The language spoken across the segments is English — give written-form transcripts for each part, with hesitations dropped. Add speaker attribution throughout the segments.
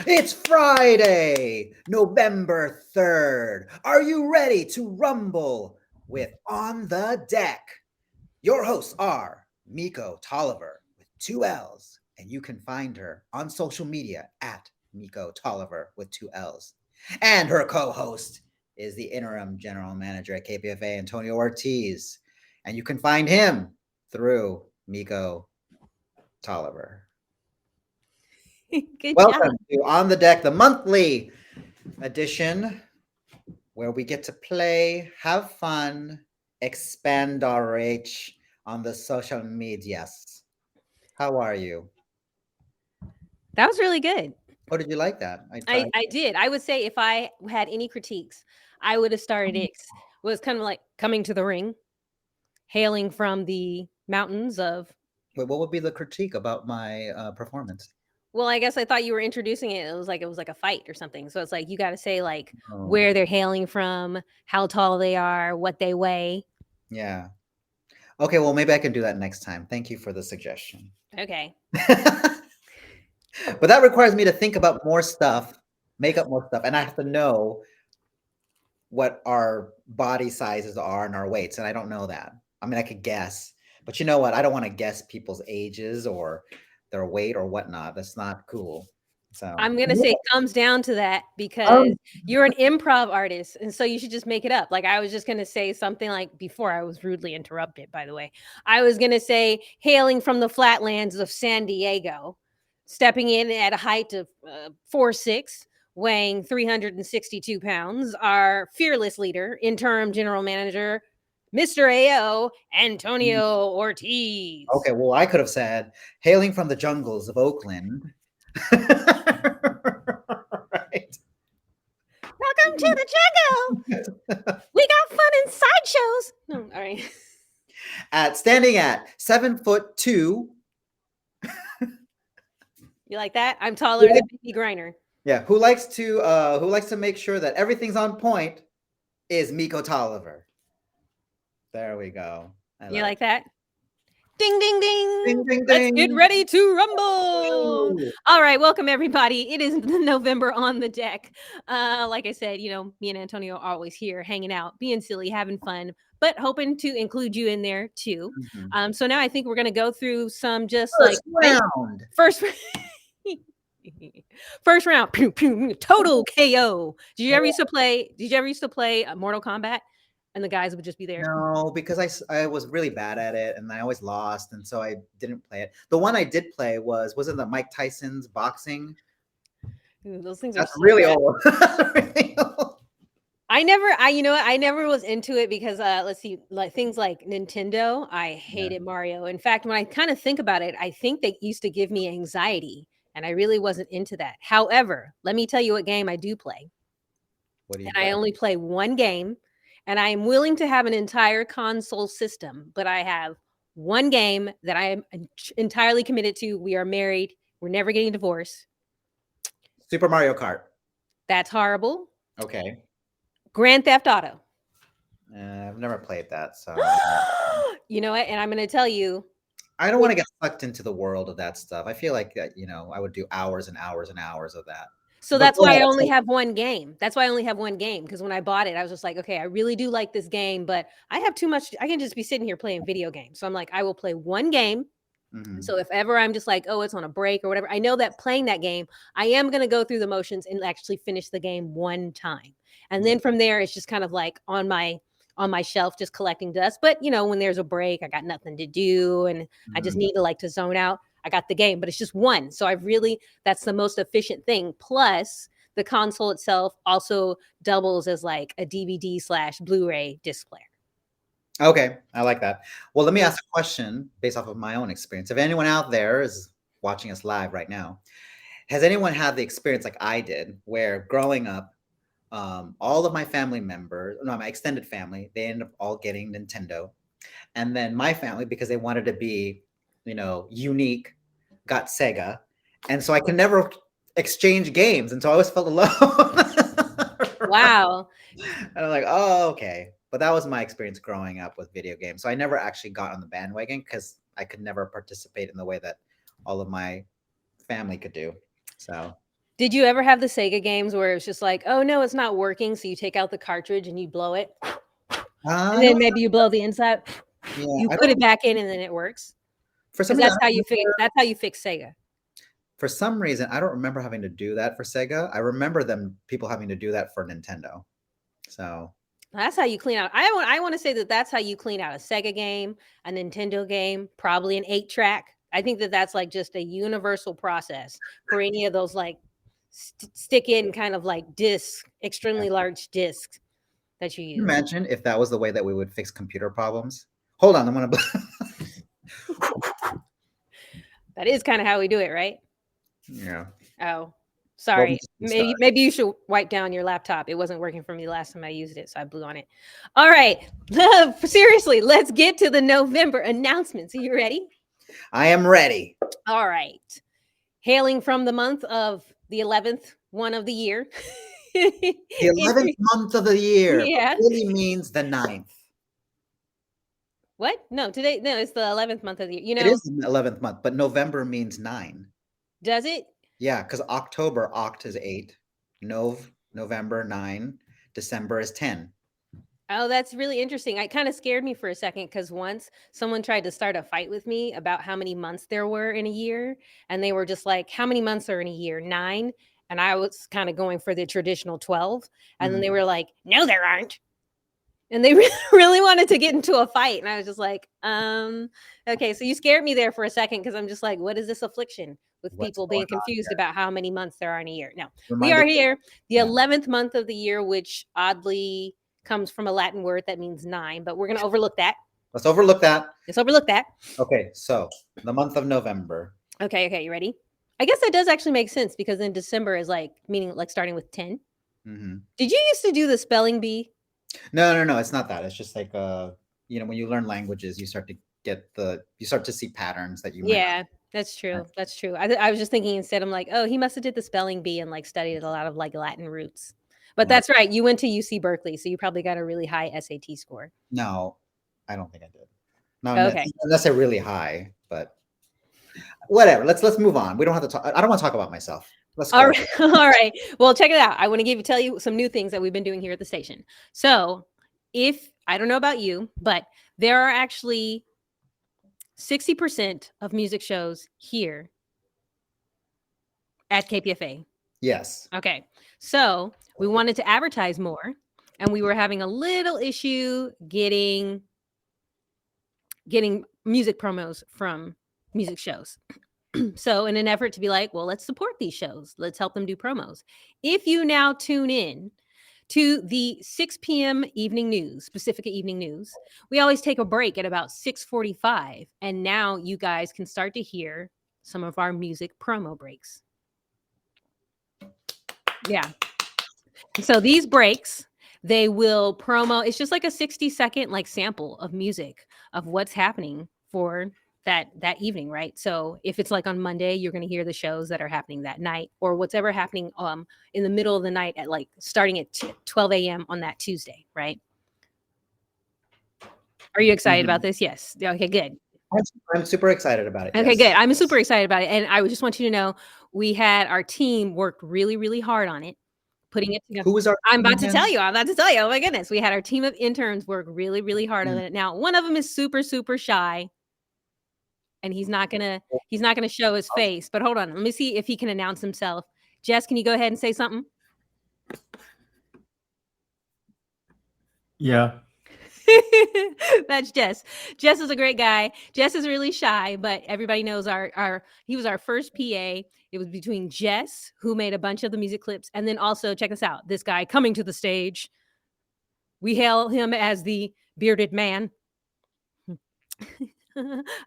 Speaker 1: It's Friday, November 3rd. Are you ready to rumble with On the Deck? Your hosts are Miko Tolliver with two L's, and you can find her on social media at Miko Tolliver with two L's. And her co host is the interim general manager at KPFA, Antonio Ortiz, and you can find him through Miko Tolliver.
Speaker 2: Good job.
Speaker 1: Welcome to On the Deck, the monthly edition where we get to play, have fun, expand our reach on the social medias. How are you?
Speaker 2: That was really good.
Speaker 1: Oh, did you like that? I
Speaker 2: I
Speaker 1: tried.
Speaker 2: I did. I would say if I had any critiques, I would have started it was kind of like coming to the ring, hailing from the mountains of.
Speaker 1: Wait, what would be the critique about my performance?
Speaker 2: Well, I guess I thought you were introducing it. It was like a fight or something. So it's like you got to say like
Speaker 1: Oh,
Speaker 2: where they're hailing from, how tall they are, what they weigh.
Speaker 1: yeah. Okay, well, maybe I can do that next time. Thank you for the suggestion.
Speaker 2: Okay.
Speaker 1: But that requires me to think about more stuff, make up more stuff, and I have to know what our body sizes are and our weights, and I don't know that. I mean, I could guess, but you know what? I don't want to guess people's ages or their weight or whatnot. That's not cool. So,
Speaker 2: I'm gonna say it comes down to that because
Speaker 1: um,
Speaker 2: you're an improv artist, and so you should just make it up. Like I was just gonna say something like before I was rudely interrupted. By the way, I was gonna say hailing from the flatlands of San Diego, stepping in at a height of 4'6", weighing 362 pounds, our fearless leader, interim general manager, Mr. AO Antonio Ortiz.
Speaker 1: okay, well, I could have said hailing from the jungles of Oakland. Right.
Speaker 2: Welcome to the jungle. We got fun and sideshows. No, all right.
Speaker 1: Standing at 7'2".
Speaker 2: You like that? I'm taller than Vicky Griner.
Speaker 1: Yeah, who likes to make sure that everything's on point is Miko Tolliver. There we go. I
Speaker 2: You
Speaker 1: love it.
Speaker 2: like that? Ding, ding, ding.
Speaker 1: Ding ding
Speaker 2: Let's get
Speaker 1: ding.
Speaker 2: ready to rumble.
Speaker 1: Woo.
Speaker 2: All right, welcome everybody. It is November on the deck. Like I said, me and Antonio are always here hanging out, being silly, having fun, but hoping to include you in there too.
Speaker 1: Mhm.
Speaker 2: So now I think we're gonna go through some just like
Speaker 1: First round.
Speaker 2: first first round, pew, pew, total KO. Did you ever used to play Mortal Kombat? And the guys would just be there.
Speaker 1: No, because I was really bad at it and I always lost, and so I didn't play it. The one I did play was it the Mike Tyson's boxing?
Speaker 2: Ooh, those things are
Speaker 1: That's
Speaker 2: so
Speaker 1: really
Speaker 2: bad.
Speaker 1: old. Really old.
Speaker 2: I never was into it because let's see, like things like Nintendo, I
Speaker 1: Yeah.
Speaker 2: hated Mario. In fact, when I kind of think about it, I think they used to give me anxiety and I really wasn't into that. However, let me tell you what game I do play.
Speaker 1: What do you
Speaker 2: And I
Speaker 1: play?
Speaker 2: only play one game and I am willing to have an entire console system, but I have one game that I am entirely committed to. We are married. We're never getting divorced.
Speaker 1: Super Mario Kart.
Speaker 2: That's horrible.
Speaker 1: Okay.
Speaker 2: Grand Theft Auto.
Speaker 1: I've never played that, so I
Speaker 2: You know what? And I'm going to tell you,
Speaker 1: don't want to get sucked into the world of that stuff. I feel like that, I would do hours and hours and hours of that.
Speaker 2: so
Speaker 1: But
Speaker 2: that's
Speaker 1: go
Speaker 2: why
Speaker 1: ahead.
Speaker 2: I only have one game. That's why I only have one game because when I bought it, I was just like, okay, I really do like this game, but I have too much. I can just be sitting here playing video games. So I'm like, I will play one game.
Speaker 1: Mhm.
Speaker 2: So if ever I'm just like, oh, it's on a break or whatever, I know that playing that game, I am going to go through the motions and actually finish the game one time. And then from there, it's just kind of like on my shelf, just collecting dust. But when there's a break, I got nothing to do, and I just
Speaker 1: Mhm.
Speaker 2: need to like to zone out. I got the game, but it's just one. So that's the most efficient thing. Plus, the console itself also doubles as like a DVD/Blu-ray disc player.
Speaker 1: Okay, I like that. Well, let me ask a question based off of my own experience. If anyone out there is watching us live right now, has anyone had the experience like I did, where growing up, all of my family members, no, my extended family, they ended up all getting Nintendo, and then my family, because they wanted to be, unique, got Sega, and so I could never exchange games, and so I always felt alone.
Speaker 2: Wow.
Speaker 1: And I'm like, oh, okay. But that was my experience growing up with video games. So I never actually got on the bandwagon because I could never participate in the way that all of my family could do. So
Speaker 2: Did you ever have the Sega games where it's just like, oh no, it's not working, so you take out the cartridge and you blow it, and
Speaker 1: I
Speaker 2: then
Speaker 1: don't.
Speaker 2: maybe you blow the inside,
Speaker 1: Yeah,
Speaker 2: you
Speaker 1: I
Speaker 2: put
Speaker 1: don't.
Speaker 2: it back in, and then it works.
Speaker 1: For some
Speaker 2: Because
Speaker 1: reason,
Speaker 2: that's how you fix. That's how you fix Sega.
Speaker 1: for some reason, I don't remember having to do that for Sega. I remember them people having to do that for Nintendo. So
Speaker 2: That's how you clean out. I want to say that that's how you clean out a Sega game, a Nintendo game, probably an 8-track. I think that that's like just a universal process for any of those like stick in kind of like discs, extremely large discs that you
Speaker 1: can you
Speaker 2: use.
Speaker 1: imagine if that was the way that we would fix computer problems. Hold on, I'm gonna.
Speaker 2: That is kind of how we do it, right?
Speaker 1: Yeah.
Speaker 2: Oh,
Speaker 1: Well, we
Speaker 2: sorry.
Speaker 1: just restart.
Speaker 2: Maybe you should wipe down your laptop. It wasn't working for me last time I used it, so I blew on it. All right. Seriously, let's get to the November announcements. Are you ready?
Speaker 1: I am ready.
Speaker 2: All right. Hailing from the month of the 11th one of the year.
Speaker 1: The 11th month of the year, but
Speaker 2: Yeah.
Speaker 1: really means the ninth.
Speaker 2: What? No, today, no, it's the 11th month of the year.
Speaker 1: It is the 11th month, but November means 9.
Speaker 2: Does it?
Speaker 1: Yeah, because October, Oct is 8. November, 9. December is 10.
Speaker 2: Oh, that's really interesting. It kind of scared me for a second because once someone tried to start a fight with me about how many months there were in a year. And they were just like, how many months are in a year? 9. And I was kind of going for the traditional 12. And then they were like, no, there aren't. And they really wanted to get into a fight. And I was just like, okay. So you scared me there for a second because I'm just like, what is this affliction with
Speaker 1: What's
Speaker 2: people
Speaker 1: going
Speaker 2: being
Speaker 1: on
Speaker 2: confused
Speaker 1: here?
Speaker 2: about how many months there are in a year? No, we
Speaker 1: Reminded
Speaker 2: are
Speaker 1: me.
Speaker 2: here, the
Speaker 1: Yeah.
Speaker 2: 11th month of the year, which oddly comes from a Latin word that means 9, but we're going to overlook that.
Speaker 1: Let's overlook that.
Speaker 2: Let's overlook that.
Speaker 1: Okay, so the month of November.
Speaker 2: Okay. You ready? I guess that does actually make sense because then December is like meaning like starting with 10.
Speaker 1: Hmm.
Speaker 2: Did you used to do the spelling bee?
Speaker 1: No, it's not that. It's just like when you learn languages, you start to see patterns that you might not.
Speaker 2: Yeah, that's true. That's true. I was just thinking instead, I'm like, oh, he must have did the spelling bee and like studied a lot of like Latin roots. But
Speaker 1: No,
Speaker 2: that's right. You went to UC Berkeley, so you probably got a really high SAT score.
Speaker 1: no, I don't think I did. No,
Speaker 2: Okay.
Speaker 1: unless they're really high, but whatever. Let's move on. We don't have to talk. I don't want to talk about myself. Let's
Speaker 2: All
Speaker 1: go.
Speaker 2: right. All right. Well, check it out. I want to tell you some new things that we've been doing here at the station. So, if I don't know about you, but there are actually 60% of music shows here at KPFA.
Speaker 1: Yes.
Speaker 2: Okay. So we wanted to advertise more and we were having a little issue getting music promos from music shows. So in an effort to be like, well, let's support these shows. Let's help them do promos. If you now tune in to the 6 p.m. evening news, Pacifica evening news, we always take a break at about 6:45 and now you guys can start to hear some of our music promo breaks. Yeah. So these breaks, they will promo. It's just like a 60-second like sample of music of what's happening for that evening, right? So if it's like on Monday, you're going to hear the shows that are happening that night or whatever happening in the middle of the night at like starting at 12 a.m. on that Tuesday, right? Are you excited about this? Yes. Okay, good.
Speaker 1: I'm super excited about it.
Speaker 2: Okay,
Speaker 1: Yes.
Speaker 2: good. I'm super excited about it. And I just want you to know we had our team worked really, really hard on it, putting it together.
Speaker 1: Who was our
Speaker 2: I'm
Speaker 1: team
Speaker 2: about to
Speaker 1: again?
Speaker 2: tell you. I'm about to tell you. Oh my goodness. We had our team of interns work really, really hard on it. Now, one of them is super, super shy. And he's not gonna show his face. But hold on. Let me see if he can announce himself. Jess, can you go ahead and say something?
Speaker 3: Yeah.
Speaker 2: That's Jess. Jess is a great guy. Jess is really shy, but everybody knows he was our first PA. It was between Jess, who made a bunch of the music clips, and then also check this out. This guy coming to the stage. We hail him as the bearded man.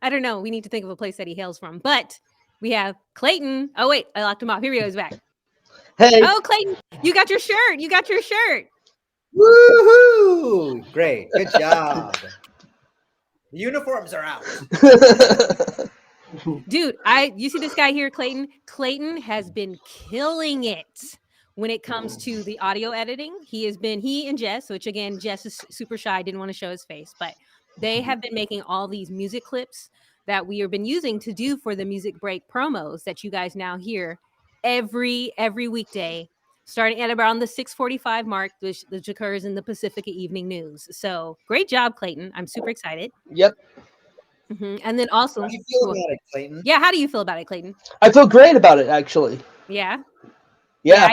Speaker 2: I don't know. We need to think of a place that he hails from. But we have Clayton. Oh, wait. I locked him off. Here he goes back.
Speaker 4: Hey.
Speaker 2: Oh, Clayton, you got your shirt. You got your shirt.
Speaker 1: Woohoo! Great. Good job. The uniforms are out.
Speaker 2: Dude, you see this guy here, Clayton? Clayton has been killing it when it comes to the audio editing. He and Jess, which again, Jess is super shy, didn't want to show his face, but they have been making all these music clips that we have been using to do for the music break promos that you guys now hear every weekday, starting at around the 6:45 mark, which occurs in the Pacifica Evening News. So great job, Clayton. I'm super excited.
Speaker 3: Yep.
Speaker 2: And then
Speaker 1: How
Speaker 2: also,
Speaker 1: do you feel about it, Clayton?
Speaker 2: yeah, how do you feel about it, Clayton?
Speaker 3: I feel great about it, actually.
Speaker 2: Yeah,
Speaker 3: Yeah.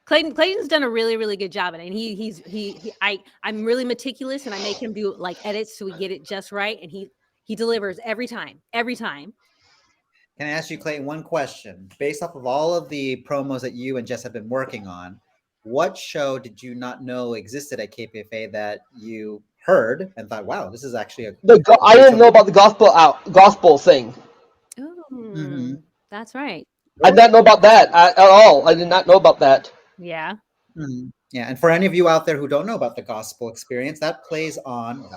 Speaker 2: Clayton's done a really good job at it, and I'm really meticulous, and I make him do like edits so we get it just right, and he delivers every time.
Speaker 1: Can I ask you, Clayton, one question? Based off of all of the promos that you and Jess have been working on, what show did you not know existed at KPFA that you heard and thought, wow, this is actually a
Speaker 3: I
Speaker 1: great
Speaker 3: didn't
Speaker 1: show?
Speaker 3: know about the gospel thing.
Speaker 1: Mm-hmm.
Speaker 2: That's right.
Speaker 3: I did not know about that at all. I did not know about that.
Speaker 2: Yeah.
Speaker 1: Mm-hmm. Yeah, and for any of you out there who don't know about the gospel experience, that's on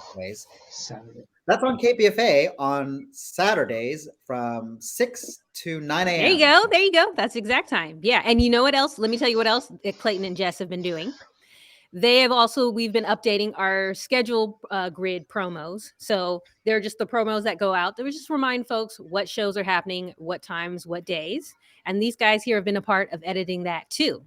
Speaker 1: KPFA on Saturdays from 6 to 9
Speaker 2: There you
Speaker 1: a.m.
Speaker 2: go. There you go. That's the exact time. Yeah. And you know what else? Let me tell you what else Clayton and Jess have been doing. We've been updating our schedule grid promos. So they're just the promos that go out. They would just remind folks what shows are happening, what times, what days. And these guys here have been a part of editing that too.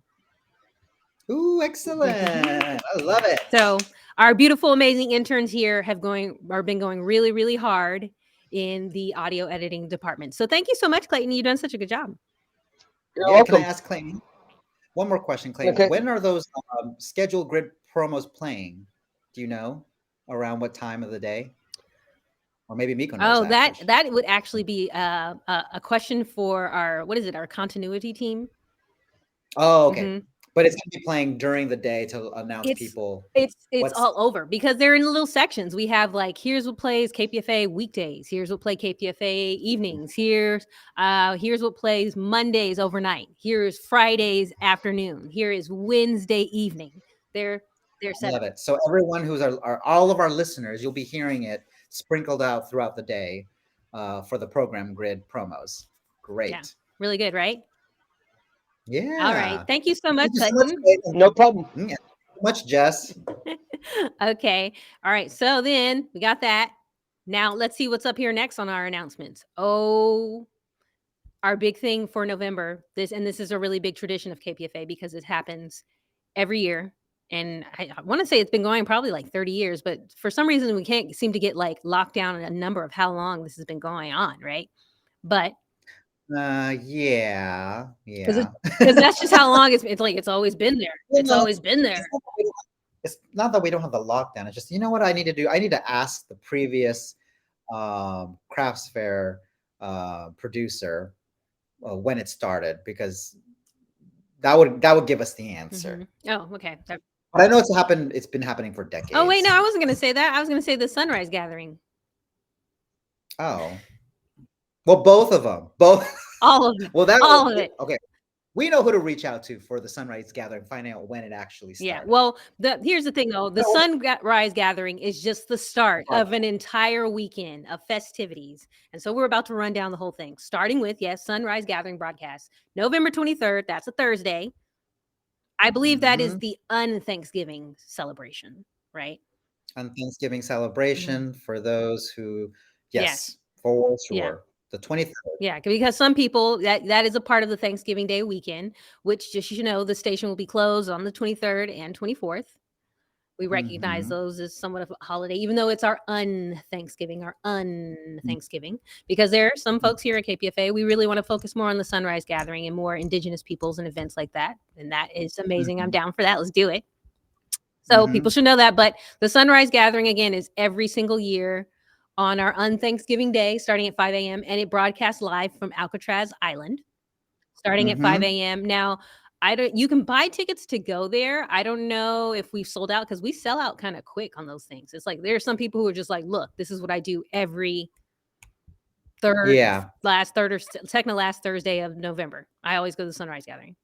Speaker 1: Ooh, excellent. I love it.
Speaker 2: So our beautiful, amazing interns here have been going really hard in the audio editing department. So thank you so much, Clayton. You've done such a good job.
Speaker 3: You're
Speaker 1: Yeah,
Speaker 3: welcome.
Speaker 1: can I ask Clayton one more question, Clayton?
Speaker 3: Okay.
Speaker 1: When are those scheduled grid promos playing? Do you know around what time of the day? Or maybe Miko knows
Speaker 2: that would actually be a question for our continuity team.
Speaker 1: Oh, okay. But it's going to be playing during the day to announce people.
Speaker 2: It's all over because they're in little sections. We have like, here's what plays KPFA weekdays. Here's what play KPFA evenings. Here's what plays Mondays overnight. Here's Fridays afternoon. Here is Wednesday evening. They're set.
Speaker 1: Love it. So everyone who's all of our listeners, you'll be hearing it sprinkled out throughout the day for the program grid promos. Great.
Speaker 2: Yeah, really good, right?
Speaker 1: Yeah.
Speaker 2: All right. Thank you so much.
Speaker 3: No problem.
Speaker 1: Yeah. Much, Jess.
Speaker 2: Okay. All right. So then we got that. Now let's see what's up here next on our announcements. Oh, our big thing for November. This is a really big tradition of KPFA because it happens every year. And I want to say it's been going probably like 30 years, but for some reason we can't seem to get like locked down on a number of how long this has been going on, right? But
Speaker 1: yeah.
Speaker 2: Because that's just how long it's like it's always been there. It's always been there.
Speaker 1: It's not that we don't have the lockdown. It's just, you know what I need to do? I need to ask the previous crafts fair producer when it started, because that would give us the answer.
Speaker 2: Oh, okay.
Speaker 1: But I know it's been happening for decades.
Speaker 2: Oh, wait, no, I wasn't going to say that. I was going to say the sunrise gathering.
Speaker 1: Oh. Well, both of them.
Speaker 2: All of it.
Speaker 1: Well,
Speaker 2: all of it.
Speaker 1: Okay. We know who to reach out to for the sunrise gathering, finding out when it actually started.
Speaker 2: Yeah. Well, here's the thing, though. The sunrise gathering is just the start of an entire weekend of festivities. And so we're about to run down the whole thing, starting with, sunrise gathering broadcast, November 23rd. That's a Thursday. I believe that is the un-Thanksgiving celebration, right?
Speaker 1: Un-Thanksgiving celebration for those who, for sure.
Speaker 2: Yeah.
Speaker 1: The 23rd.
Speaker 2: Yeah, because some people, that is a part of the Thanksgiving Day weekend, which, just, you know, the station will be closed on the 23rd and 24th. We recognize those as somewhat of a holiday, even though it's our un-Thanksgiving, because there are some folks here at KPFA, we really want to focus more on the sunrise gathering and more Indigenous peoples and events like that. And that is amazing. I'm down for that. Let's do it. So people should know that. But the sunrise gathering, again, is every single year on our un-Thanksgiving Day, starting at 5 a.m. And it broadcasts live from Alcatraz Island, starting at 5 a.m. Now, you can buy tickets to go there. I don't know if we've sold out, because we sell out kind of quick on those things. It's like, there's some people who are just like, look, this is what I do every last Thursday of November. I always go to the sunrise gathering.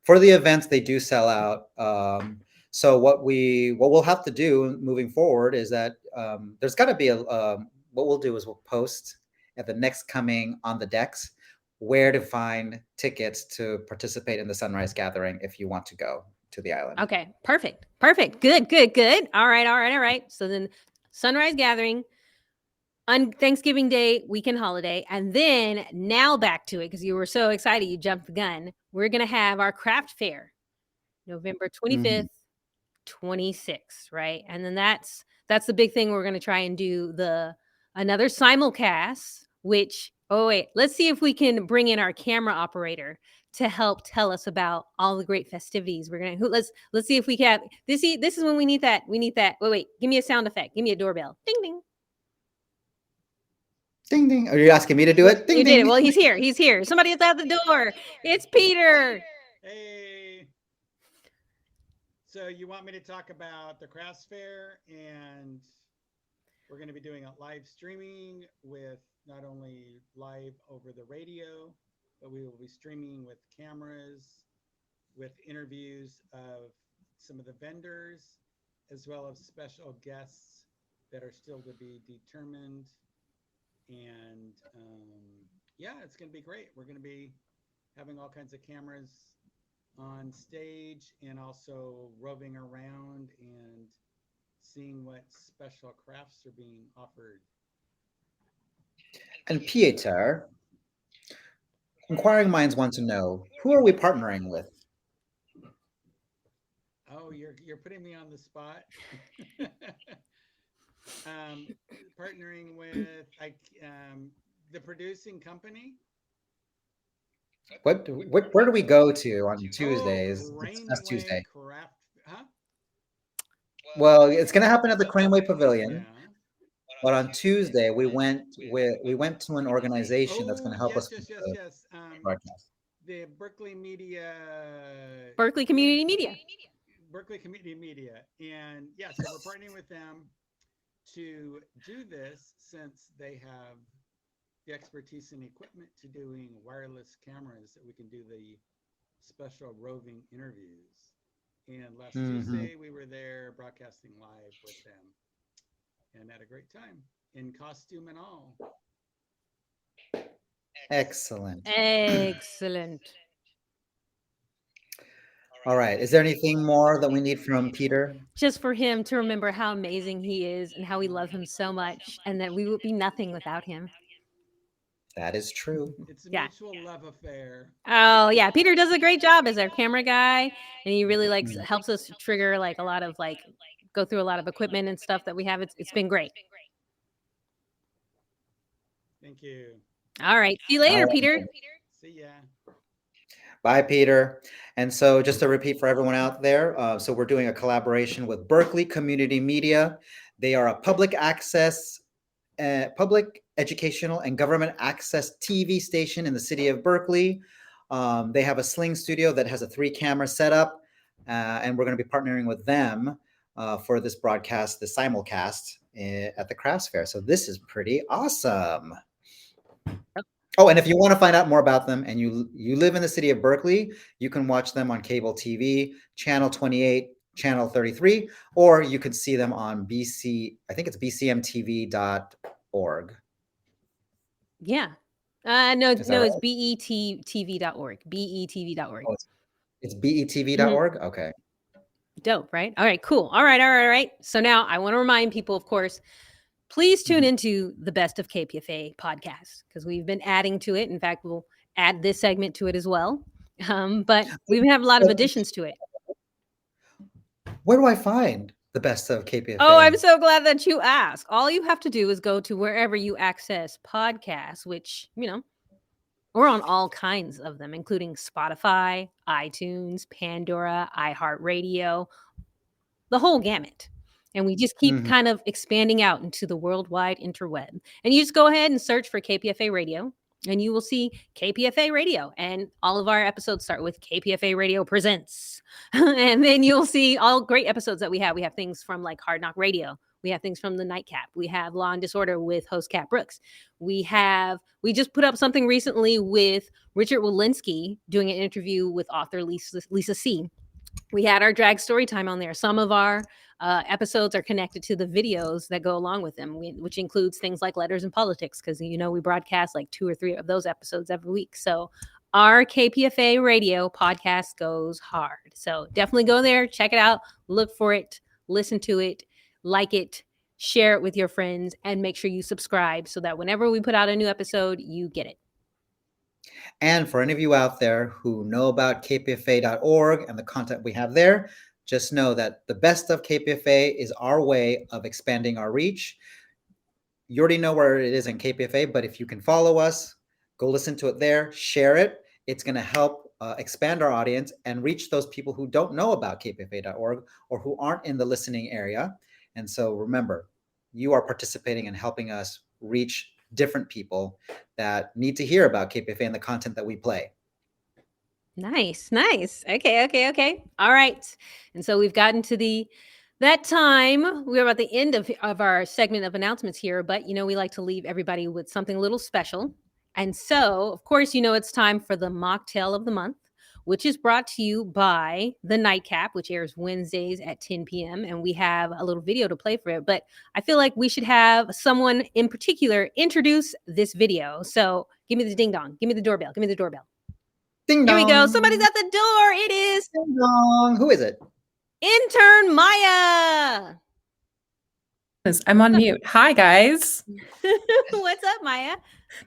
Speaker 1: For the events, they do sell out. So what we'll have to do moving forward is that there's got to be what we'll do is we'll post at the next coming on the decks where to find tickets to participate in the sunrise gathering if you want to go to the island.
Speaker 2: Okay, perfect. Good. All right. So then sunrise gathering, on Thanksgiving Day, weekend holiday. And then now back to it because you were so excited, you jumped the gun. We're going to have our craft fair November 25th,
Speaker 1: Mhm.
Speaker 2: 26th, right? And then that's the big thing. We're going to try and do another simulcast, which, oh wait, let's see if we can bring in our camera operator to help tell us about all the great festivities we're gonna. Let's see if we can. This is when we need that. We need that. Wait, give me a sound effect. Give me a doorbell. Ding ding.
Speaker 1: Ding ding. Are you asking me to do
Speaker 2: Well,
Speaker 1: it? Ding
Speaker 2: you did it.
Speaker 1: ding.
Speaker 2: Well, he's here. He's here. Somebody's at the door. It's Peter.
Speaker 4: Hey. So you want me to talk about the crafts fair, and we're going to be doing a live streaming with not only live over the radio, but we will be streaming with cameras, with interviews of some of the vendors, as well as special guests that are still to be determined. And yeah, it's going to be great. We're going to be having all kinds of cameras on stage and also roving around and seeing what special crafts are being offered.
Speaker 1: And Peter, inquiring minds want to know, who are we partnering with?
Speaker 4: Oh, you're putting me on the spot. Partnering with the producing company.
Speaker 1: Where do we go to on
Speaker 4: Oh,
Speaker 1: Tuesdays? It's Fest
Speaker 4: Rainway
Speaker 1: Tuesday.
Speaker 4: Craft, huh?
Speaker 1: Well, it's going to happen at the Craneway Pavilion,
Speaker 4: Yeah.
Speaker 1: but on Tuesday we went to an organization that's going
Speaker 4: Oh,
Speaker 1: to help us
Speaker 4: yes,
Speaker 1: with
Speaker 4: yes, yes,
Speaker 1: the
Speaker 4: yes.
Speaker 1: broadcast.
Speaker 4: The Berkeley Media,
Speaker 2: Berkeley Community Media.
Speaker 4: Berkeley Community Media, and yeah, so we're partnering with them to do this since they have the expertise and equipment to doing wireless cameras that we can do the special roving interviews. And last
Speaker 1: Hmm.
Speaker 4: Tuesday, we were there broadcasting live with them and had a great time in costume and all.
Speaker 1: Excellent.
Speaker 2: Excellent.
Speaker 1: All right. Is there anything more that we need from Peter?
Speaker 2: Just for him to remember how amazing he is and how we love him so much and that we would be nothing without him.
Speaker 1: That is true.
Speaker 4: It's a
Speaker 2: Yeah.
Speaker 4: mutual love affair.
Speaker 2: Oh yeah, Peter does a great job as our camera guy, and he really
Speaker 1: Mhm.
Speaker 2: helps us trigger like a lot of go through a lot of equipment and stuff that we have. It's been great.
Speaker 4: Thank you.
Speaker 2: All right, see you
Speaker 1: All
Speaker 2: later,
Speaker 1: right.
Speaker 2: Peter.
Speaker 4: See ya.
Speaker 1: Bye, Peter. And so, just to repeat for everyone out there, so we're doing a collaboration with Berkeley Community Media. They are a public educational and government access TV station in the city of Berkeley. They have a Sling studio that has a 3-camera setup, and we're going to be partnering with them for this broadcast, the simulcast at the Crafts Fair. So this is pretty awesome. Oh, and if you want to find out more about them and you live in the city of Berkeley, you can watch them on cable TV, channel 28, channel 33, or you can see them on I think it's bcmtv.org.
Speaker 2: Yeah. No,
Speaker 1: Is that
Speaker 2: no, it's
Speaker 1: right?
Speaker 2: bettv.org. Bettv.org.
Speaker 1: Oh, it's betv.org? Okay.
Speaker 2: Dope, right? All right, cool. All right. So now I want to remind people, of course, please tune into the Best of KPFA podcast because we've been adding to it. In fact, we'll add this segment to it as well. But we have a lot of additions to it.
Speaker 1: Where do I find the best of KPFA?
Speaker 2: Oh, I'm so glad that you asked. All you have to do is go to wherever you access podcasts, which, we're on all kinds of them, including Spotify, iTunes, Pandora, iHeartRadio, the whole gamut. And we just keep
Speaker 1: Mhm.
Speaker 2: kind of expanding out into the worldwide interweb. And you just go ahead and search for KPFA Radio, and you will see KPFA Radio. And all of our episodes start with KPFA Radio Presents. And then you'll see all great episodes that we have. We have things from like Hard Knock Radio. We have things from the Nightcap. We have Law and Disorder with host Kat Brooks. We just put up something recently with Richard Walensky doing an interview with author Lisa C. We had our drag story time on there. Some of our episodes are connected to the videos that go along with them, which includes things like Letters and Politics, because we broadcast like 2 or 3 of those episodes every week. So our KPFA radio podcast goes hard. So definitely go there, check it out, look for it, listen to it, like it, share it with your friends, and make sure you subscribe so that whenever we put out a new episode, you get it.
Speaker 1: And for any of you out there who know about kpfa.org and the content we have there, just know that the best of KPFA is our way of expanding our reach. You already know where it is in KPFA, but if you can follow us, go listen to it there, share it. It's going to help expand our audience and reach those people who don't know about kpfa.org or who aren't in the listening area. And so remember, you are participating and helping us reach different people that need to hear about KPFA and the content that we play.
Speaker 2: Nice. Okay. All right. And so we've gotten to that time. We're about the end of our segment of announcements here, but we like to leave everybody with something a little special. And so, of course, it's time for the mocktail of the month, which is brought to you by The Nightcap, which airs Wednesdays at 10 p.m. And we have a little video to play for it. But I feel like we should have someone in particular introduce this video. So give me the ding dong. Give me the doorbell. Give me the doorbell.
Speaker 1: Ding
Speaker 2: Here
Speaker 1: dong.
Speaker 2: we go. Somebody's at the door. It is
Speaker 1: Ding dong. Who is it?
Speaker 2: intern Maya.
Speaker 5: I'm on mute. Hi, guys.
Speaker 2: What's up, Maya?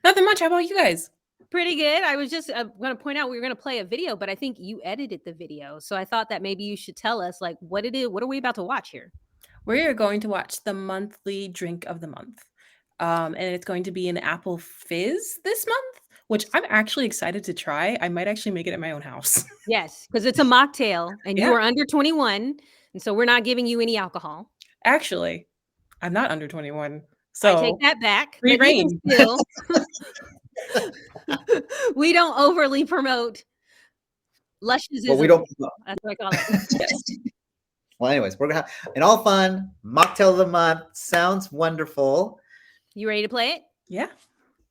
Speaker 5: Nothing much. How about you guys?
Speaker 2: Pretty good. I was just going to point out we were going to play a video, but I think you edited the video. So I thought that maybe you should tell us what it is. What are we about to watch here?
Speaker 5: We're going to watch the monthly drink of the month. And it's going to be an apple fizz this month, which I'm actually excited to try. I might actually make it at my own house.
Speaker 2: Yes, because it's a mocktail and
Speaker 5: Yeah.
Speaker 2: you are under 21. And so we're not giving you any alcohol.
Speaker 5: Actually, I'm not under 21. So
Speaker 2: I take that back.
Speaker 5: free
Speaker 2: but even
Speaker 5: reign.
Speaker 2: still, we don't overly promote luscious.
Speaker 1: Well, we don't.
Speaker 2: That's what I call it.
Speaker 5: Yes.
Speaker 1: Well, anyways, we're going to have an all fun mocktail of the month. Sounds wonderful.
Speaker 2: You ready to play it?
Speaker 5: Yeah.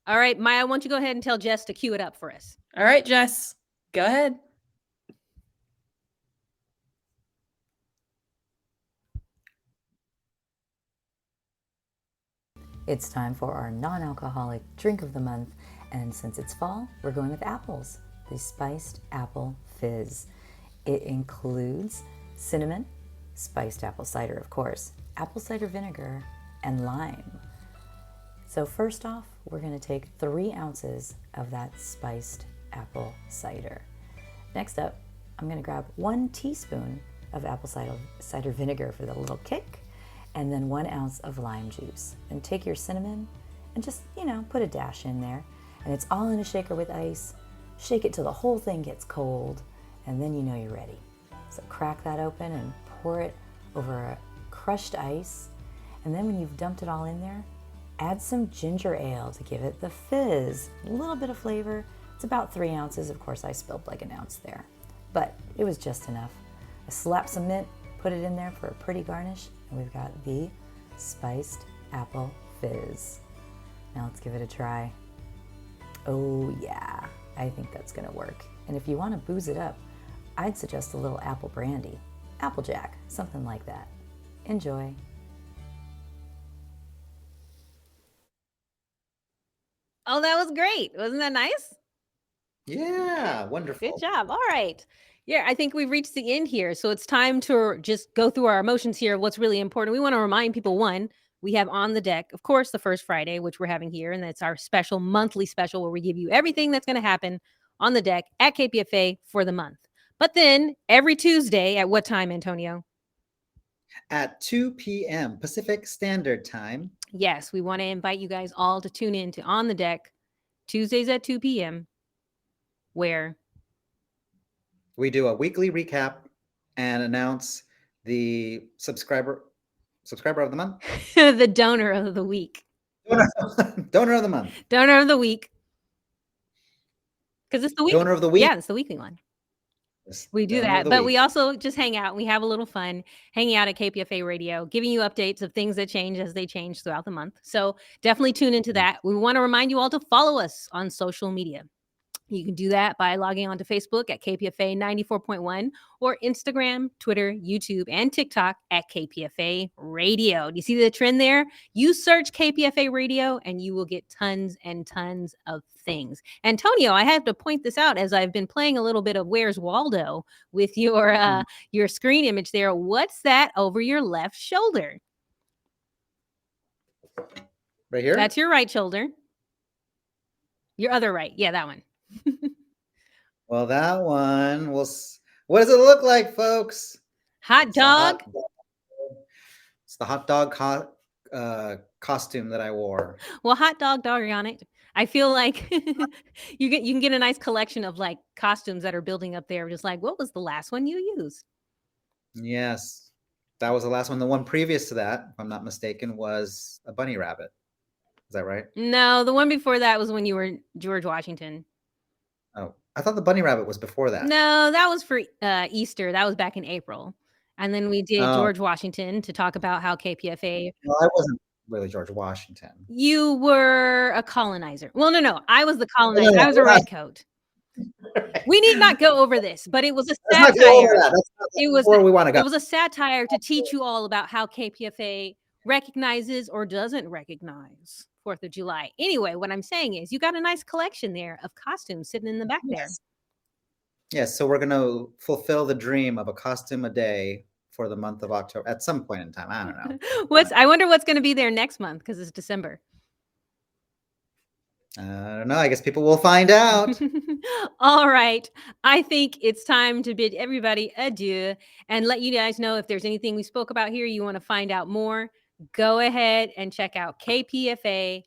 Speaker 2: All right, Maya, why don't you go ahead and tell Jess to cue it up for us?
Speaker 5: All right, Jess, go ahead.
Speaker 6: It's time for our non-alcoholic drink of the month, and since it's fall, we're going with apples, the spiced apple fizz. It includes cinnamon, spiced apple cider, of course, apple cider vinegar, and lime. So first off, we're going to take 3 ounces of that spiced apple cider. Next up, I'm going to grab 1 teaspoon of apple cider vinegar for the little kick, and then 1 ounce of lime juice. And take your cinnamon and just, put a dash in there. And it's all in a shaker with ice. Shake it till the whole thing gets cold, and then you're ready. So crack that open and pour it over a crushed ice. And then when you've dumped it all in there, add some ginger ale to give it the fizz, a little bit of flavor. It's about 3 ounces. Of course, I spilled like an ounce there, but it was just enough. I slapped some mint, put it in there for a pretty garnish, and we've got the spiced apple fizz. Now let's give it a try. Oh yeah, I think that's gonna work. And if you want to booze it up, I'd suggest a little apple brandy, Applejack, something like that. Enjoy.
Speaker 2: Oh, that was great. Wasn't that nice?
Speaker 1: Yeah, wonderful.
Speaker 2: Good job. All right. Yeah, I think we've reached the end here. So it's time to just go through our emotions here. What's really important. We want to remind people, one, we have On the Deck, of course, the first Friday, which we're having here. And that's our special monthly special where we give you everything that's going to happen on the deck at KPFA for the month. But then every Tuesday at what time, Antonio?
Speaker 1: At 2 p.m. Pacific Standard Time.
Speaker 2: Yes, we want to invite you guys all to tune in to On the Deck Tuesdays at 2 p.m. where
Speaker 1: we do a weekly recap and announce the subscriber of the month.
Speaker 2: the donor of the week.
Speaker 1: Donor of the month.
Speaker 2: Donor of the week. Because it's the week.
Speaker 1: Donor of the week.
Speaker 2: Yeah, it's the weekly one. We do that, but we also just hang out. We have a little fun hanging out at KPFA Radio, giving you updates of things that change as they change throughout the month. So definitely tune into that. We want to remind you all to follow us on social media. You can do that by logging on to Facebook at KPFA 94.1 or Instagram, Twitter, YouTube, and TikTok at KPFA Radio. Do you see the trend there? You search KPFA Radio and you will get tons and tons of things. Antonio, I have to point this out as I've been playing a little bit of Where's Waldo with your screen image there. What's that over your left shoulder?
Speaker 1: Right here?
Speaker 2: That's your right shoulder. Your other right. Yeah, that one.
Speaker 1: Well, that one what does it look like, folks?
Speaker 2: Hot
Speaker 1: It's a
Speaker 2: dog.
Speaker 1: It's the hot dog costume that I wore.
Speaker 2: Well, hot dog on it. I feel like you can get a nice collection of like costumes that are building up there. Just like, what was the last one you used?
Speaker 1: Yes. That was the last one. The one previous to that, if I'm not mistaken, was a bunny rabbit. Is that right?
Speaker 2: No, the one before that was when you were George Washington.
Speaker 1: Oh, I thought the bunny rabbit was before that.
Speaker 2: No, that was for Easter. That was back in April. And then we did
Speaker 1: Oh.
Speaker 2: George Washington to talk about how KPFA.
Speaker 1: Well, I wasn't really George Washington.
Speaker 2: You were a colonizer. Well, no. I was the colonizer. I was a redcoat. We need not go over this, but it was a satire. It was
Speaker 1: where we want to go.
Speaker 2: It was a satire to teach you all about how KPFA recognizes or doesn't recognize 4th of July. Anyway, what I'm saying is you got a nice collection there of costumes sitting in the back there.
Speaker 1: Yes, so we're going to fulfill the dream of a costume a day for the month of October at some point in time. I don't know.
Speaker 2: I wonder what's going to be there next month because it's December.
Speaker 1: I don't know. I guess people will find out.
Speaker 2: All right. I think it's time to bid everybody adieu and let you guys know if there's anything we spoke about here you want to find out more. Go ahead and check out kpfa.org.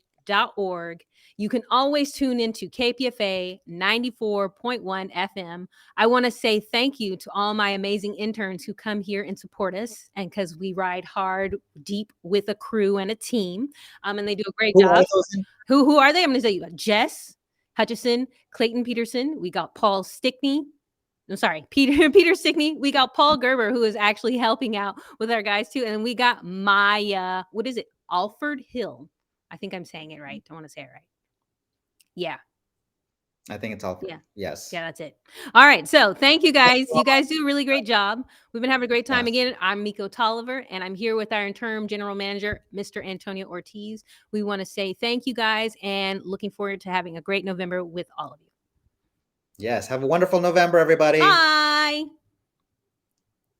Speaker 2: You can always tune into KPFA 94.1 FM. I want to say thank you to all my amazing interns who come here and support us, and because we ride hard, deep with a crew and a team, and they do a great job. Who are they? I'm going to say you got Jess Hutchison, Clayton Peterson. We got Paul Stickney. I'm sorry, Peter Stickney. We got Paul Gerber, who is actually helping out with our guys too. And we got Maya, what is it? Alford Hill. I think I'm saying it right. I want to say it right. Yeah.
Speaker 1: I think it's all.
Speaker 2: Yeah.
Speaker 1: Yes.
Speaker 2: Yeah, that's it. All right. So thank you guys. You guys do a really great job. We've been having a great time. Again, I'm Miko Tolliver, and I'm here with our interim general manager, Mr. Antonio Ortiz. We want to say thank you guys and looking forward to having a great November with all of you.
Speaker 1: Yes. Have a wonderful November, everybody.
Speaker 2: Bye.